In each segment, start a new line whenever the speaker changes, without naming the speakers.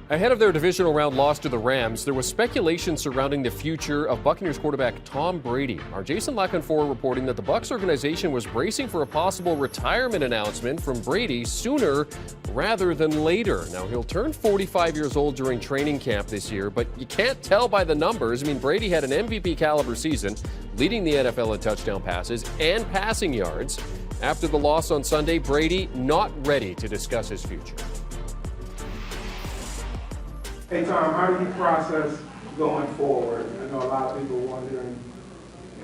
Ahead of their divisional round loss to the Rams, there was speculation surrounding the future of Buccaneers quarterback Tom Brady. Our Jason La Canfora reporting that the Bucs organization was bracing for a possible retirement announcement from Brady sooner rather than later. Now, he'll turn 45 years old during training camp this year, but you can't tell by the numbers. I mean, Brady had an MVP caliber season, leading the NFL in touchdown passes and passing yards. After the loss on Sunday, Brady not ready to discuss his future.
Hey Tom, how do you process going forward? I know a lot of people wondering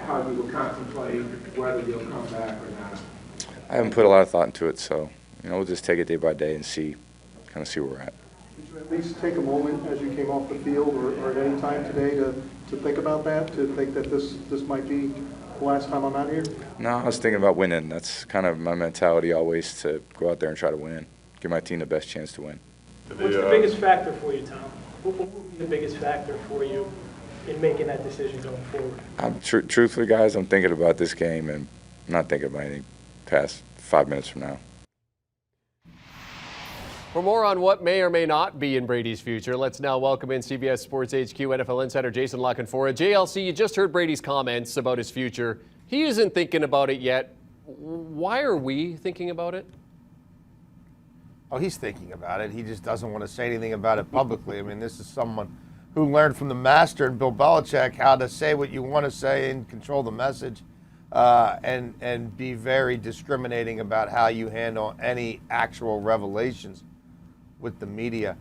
how you will contemplate whether you'll come back or not.
I haven't put a lot of thought into it, so we'll just take it day by day and see where we're at.
Did you at least take a moment as you came off the field or at any time today to think about that, to think that this might be the last time I'm out here?
No, I was thinking about winning. That's kind of my mentality always, to go out there and try to win, give my team the best chance to win.
What's the biggest factor for you, Tom? What will be the biggest factor for you in making that decision going forward?
Truthfully, guys, I'm thinking about this game, and I'm not thinking about anything past 5 minutes from now.
For more on what may or may not be in Brady's future, let's now welcome in CBS Sports HQ NFL Insider Jason La Canfora. JLC, you just heard Brady's comments about his future. He isn't thinking about it yet. Why are we thinking about it?
Oh, he's thinking about it. He just doesn't want to say anything about it publicly. I mean, this is someone who learned from the master and Bill Belichick how to say what you want to say and control the message, and be very discriminating about how you handle any actual revelations with the media.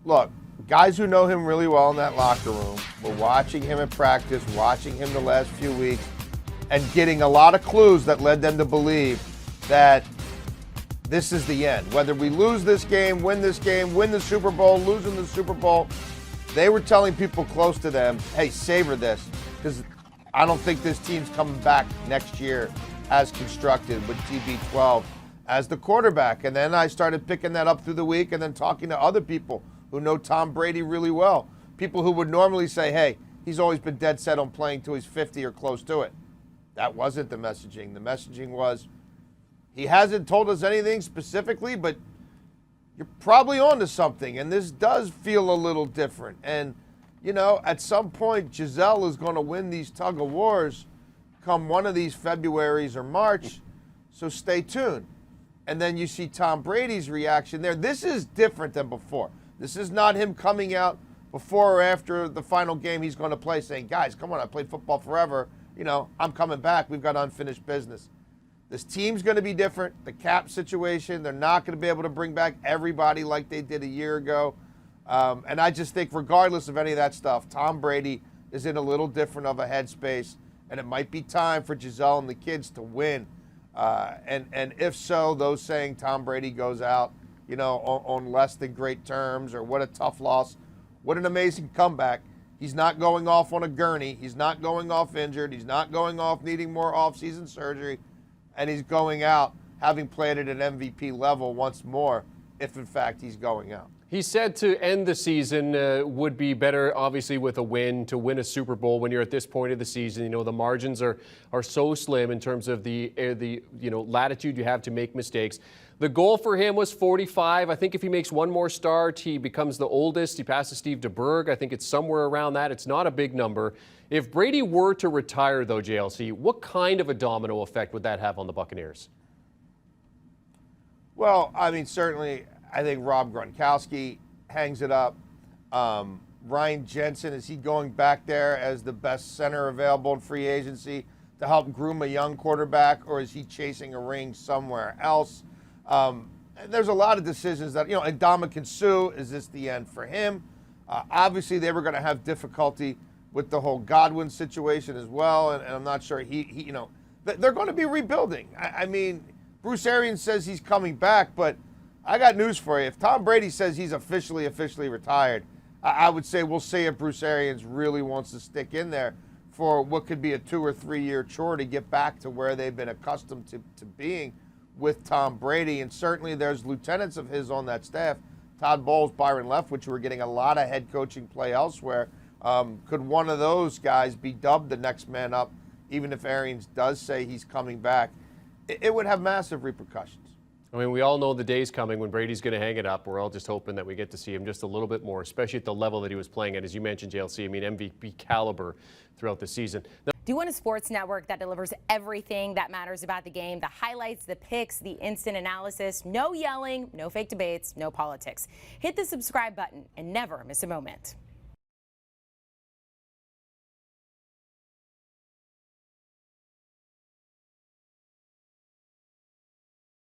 Look, guys who know him really well in that locker room were watching him at practice, watching him the last few weeks, and getting a lot of clues that led them to believe that this is the end. Whether we lose this game, win the Super Bowl, losing the Super Bowl, they were telling people close to them, hey, savor this, because I don't think this team's coming back next year as constructed with TB12 as the quarterback. And then I started picking that up through the week and then talking to other people who know Tom Brady really well. People who would normally say, hey, he's always been dead set on playing till he's 50 or close to it. That wasn't the messaging. The messaging was, he hasn't told us anything specifically, but you're probably onto something, and this does feel a little different. And, at some point, Giselle is going to win these tug of wars come one of these Februarys or March, so stay tuned. And then you see Tom Brady's reaction there. This is different than before. This is not him coming out before or after the final game he's going to play saying, guys, come on, I played football forever. I'm coming back. We've got unfinished business. This team's going to be different. The cap situation, they're not going to be able to bring back everybody like they did a year ago. And I just think regardless of any of that stuff, Tom Brady is in a little different of a headspace, and it might be time for Giselle and the kids to win. And if so, those saying Tom Brady goes out, on less than great terms, or what a tough loss, what an amazing comeback. He's not going off on a gurney. He's not going off injured. He's not going off needing more off-season surgery. And he's going out having played at an MVP level once more, if in fact he's going out.
He said to end the season would be better, obviously, with a win, to win a Super Bowl when you're at this point of the season. The margins are so slim in terms of the latitude you have to make mistakes. The goal for him was 45. I think if he makes one more start, he becomes the oldest. He passes Steve DeBerg. I think it's somewhere around that. It's not a big number. If Brady were to retire, though, JLC, what kind of a domino effect would that have on the Buccaneers?
Well, certainly, I think Rob Gronkowski hangs it up. Ryan Jensen, is he going back there as the best center available in free agency to help groom a young quarterback, or is he chasing a ring somewhere else? There's a lot of decisions that, and Ndamukong Suh, is this the end for him? Obviously, they were going to have difficulty with the whole Godwin situation as well, and I'm not sure they're going to be rebuilding. Bruce Arians says he's coming back, but I got news for you. If Tom Brady says he's officially retired, I would say we'll see if Bruce Arians really wants to stick in there for what could be a 2 or 3 year chore to get back to where they've been accustomed to being with Tom Brady. And certainly there's lieutenants of his on that staff, Todd Bowles, Byron Leftwich, who are getting a lot of head coaching play elsewhere. Could one of those guys be dubbed the next man up, even if Arians does say he's coming back? It would have massive repercussions.
I mean, we all know the day's coming when Brady's going to hang it up. We're all just hoping that we get to see him just a little bit more, especially at the level that he was playing at. As you mentioned, JLC, I mean, MVP caliber throughout the season.
Do you want a sports network that delivers everything that matters about the game? The highlights, the picks, the instant analysis, no yelling, no fake debates, no politics. Hit the subscribe button and never miss a moment.